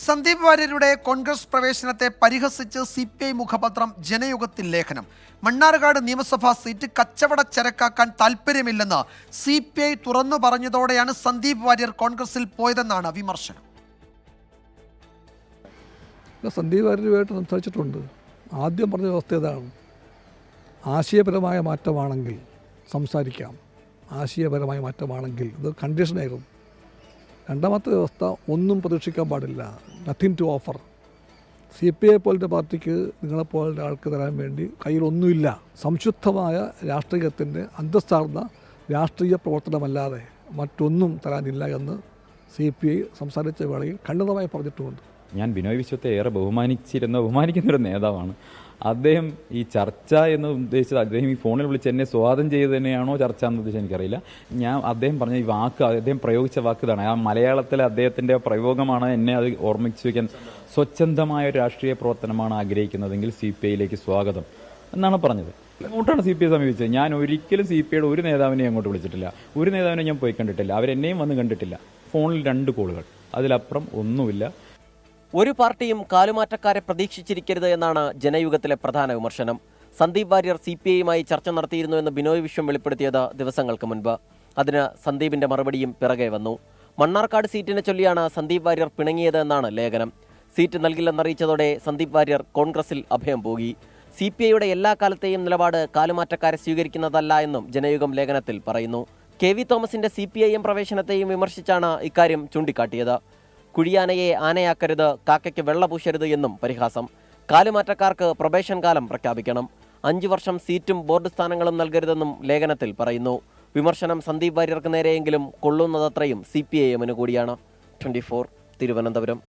സന്ദീപ് വാര്യരുടെ കോൺഗ്രസ് പ്രവേശനത്തെ പരിഹസിച്ച് CPI മുഖപത്രം ജനയുഗത്തിൽ ലേഖനം. മണ്ണാർക്കാട് നിയമസഭാ സീറ്റ് കച്ചവട ചരക്കാക്കാൻ താല്പര്യമില്ലെന്ന് CPI തുറന്നു പറഞ്ഞതോടെയാണ് സന്ദീപ് വാര്യർ കോൺഗ്രസിൽ പോയതെന്നാണ് വിമർശനം. സന്ദീപ് വാര്യരുമായിട്ട് സംസാരിച്ചിട്ടുണ്ട്. ആദ്യം പറഞ്ഞ വ്യവസ്ഥ ഇതാണ്: ആശയപരമായ മാറ്റമാണെങ്കിൽ സംസാരിക്കാം, ആശയപരമായ മാറ്റമാണെങ്കിൽ ഇത് കണ്ടീഷനായിരുന്നു. രണ്ടാമത്തെ വ്യവസ്ഥ ഒന്നും പ്രതീക്ഷിക്കാൻ പാടില്ല, നത്തിങ് ടു ഓഫർ. CPI പോലത്തെ പാർട്ടിക്ക് നിങ്ങളെപ്പോലത്തെ ആൾക്ക് തരാൻ വേണ്ടി കയ്യിലൊന്നുമില്ല. സംശുദ്ധമായ രാഷ്ട്രീയത്തിൻ്റെ അന്തസ്സാർന്ന രാഷ്ട്രീയ പ്രവർത്തനമല്ലാതെ മറ്റൊന്നും തരാനില്ല എന്ന് CPI സംസാരിച്ച വേളയിൽ ഖണ്ഡിതമായി പറഞ്ഞിട്ടുമുണ്ട്. ഞാൻ ബിനോയ് വിശ്വത്തെ ഏറെ ബഹുമാനിക്കുന്നൊരു നേതാവാണ്. അദ്ദേഹം ഈ ചർച്ച എന്ന് ഉദ്ദേശിച്ചത് അദ്ദേഹം ഈ ഫോണിൽ വിളിച്ച് എന്നെ സ്വാഗതം ചെയ്ത് തന്നെയാണോ ചർച്ച എന്ന് ഉദ്ദേശിച്ച് എനിക്കറിയില്ല. അദ്ദേഹം പറഞ്ഞ ഈ വാക്ക്, അദ്ദേഹം പ്രയോഗിച്ച വാക്ക് ഇതാണ്. ആ മലയാളത്തിലെ അദ്ദേഹത്തിൻ്റെ പ്രയോഗമാണ് എന്നെ അത് ഓർമ്മിച്ച് വയ്ക്കാൻ. സ്വച്ഛന്തമായ ഒരു രാഷ്ട്രീയ പ്രവർത്തനമാണ് ആഗ്രഹിക്കുന്നതെങ്കിൽ CPIയിലേക്ക് സ്വാഗതം എന്നാണ് പറഞ്ഞത്. അങ്ങോട്ടാണ് CPI സമീപിച്ചത്. ഞാൻ ഒരിക്കലും CPIയുടെ ഒരു നേതാവിനെ അങ്ങോട്ട് വിളിച്ചിട്ടില്ല, ഒരു നേതാവിനെ ഞാൻ പോയി കണ്ടിട്ടില്ല, അവരെന്നെയും വന്ന് കണ്ടിട്ടില്ല. ഫോണിൽ 2 കോളുകൾ, അതിലപ്പുറം ഒന്നുമില്ല. ഒരു പാർട്ടിയും കാലുമാറ്റക്കാരെ പ്രതീക്ഷിച്ചിരിക്കരുത് എന്നാണ് ജനയുഗത്തിലെ പ്രധാന വിമർശനം. സന്ദീപ് വാര്യർ CPIയുമായി ചർച്ച നടത്തിയിരുന്നു എന്ന് ബിനോയ് വിശ്വം വെളിപ്പെടുത്തിയത് ദിവസങ്ങൾക്ക് മുൻപ്. അതിന് സന്ദീപിന്റെ മറുപടിയും പിറകെ വന്നു. മണ്ണാർക്കാട് സീറ്റിനെ ചൊല്ലിയാണ് സന്ദീപ് വാര്യർ പിണങ്ങിയത് എന്നാണ് ലേഖനം. സീറ്റ് നൽകില്ലെന്നറിയിച്ചതോടെ സന്ദീപ് വാര്യർ കോൺഗ്രസിൽ അഭയം പോയി. CPIയുടെ എല്ലാ കാലത്തെയും നിലപാട് കാലുമാറ്റക്കാരെ സ്വീകരിക്കുന്നതല്ല എന്നും ജനയുഗം ലേഖനത്തിൽ പറയുന്നു. KV തോമസിന്റെ CPIM പ്രവേശനത്തെയും വിമർശിച്ചാണ് ഇക്കാര്യം ചൂണ്ടിക്കാട്ടിയത്. കുഴിയാനയെ ആനയാക്കരുത്, കാക്കയ്ക്ക് വെള്ള പൂശരുത് എന്നും പരിഹാസം. കാലുമാറ്റക്കാർക്ക് പ്രൊബേഷൻ കാലം പ്രഖ്യാപിക്കണം. 5 വർഷം സീറ്റും ബോർഡ് സ്ഥാനങ്ങളും നൽകരുതെന്നും ലേഖനത്തിൽ പറയുന്നു. വിമർശനം സന്ദീപ് വാര്യർക്ക് നേരെയെങ്കിലും കൊള്ളുന്നതത്രയും CPIM കൂടിയാണ്. 24 തിരുവനന്തപുരം.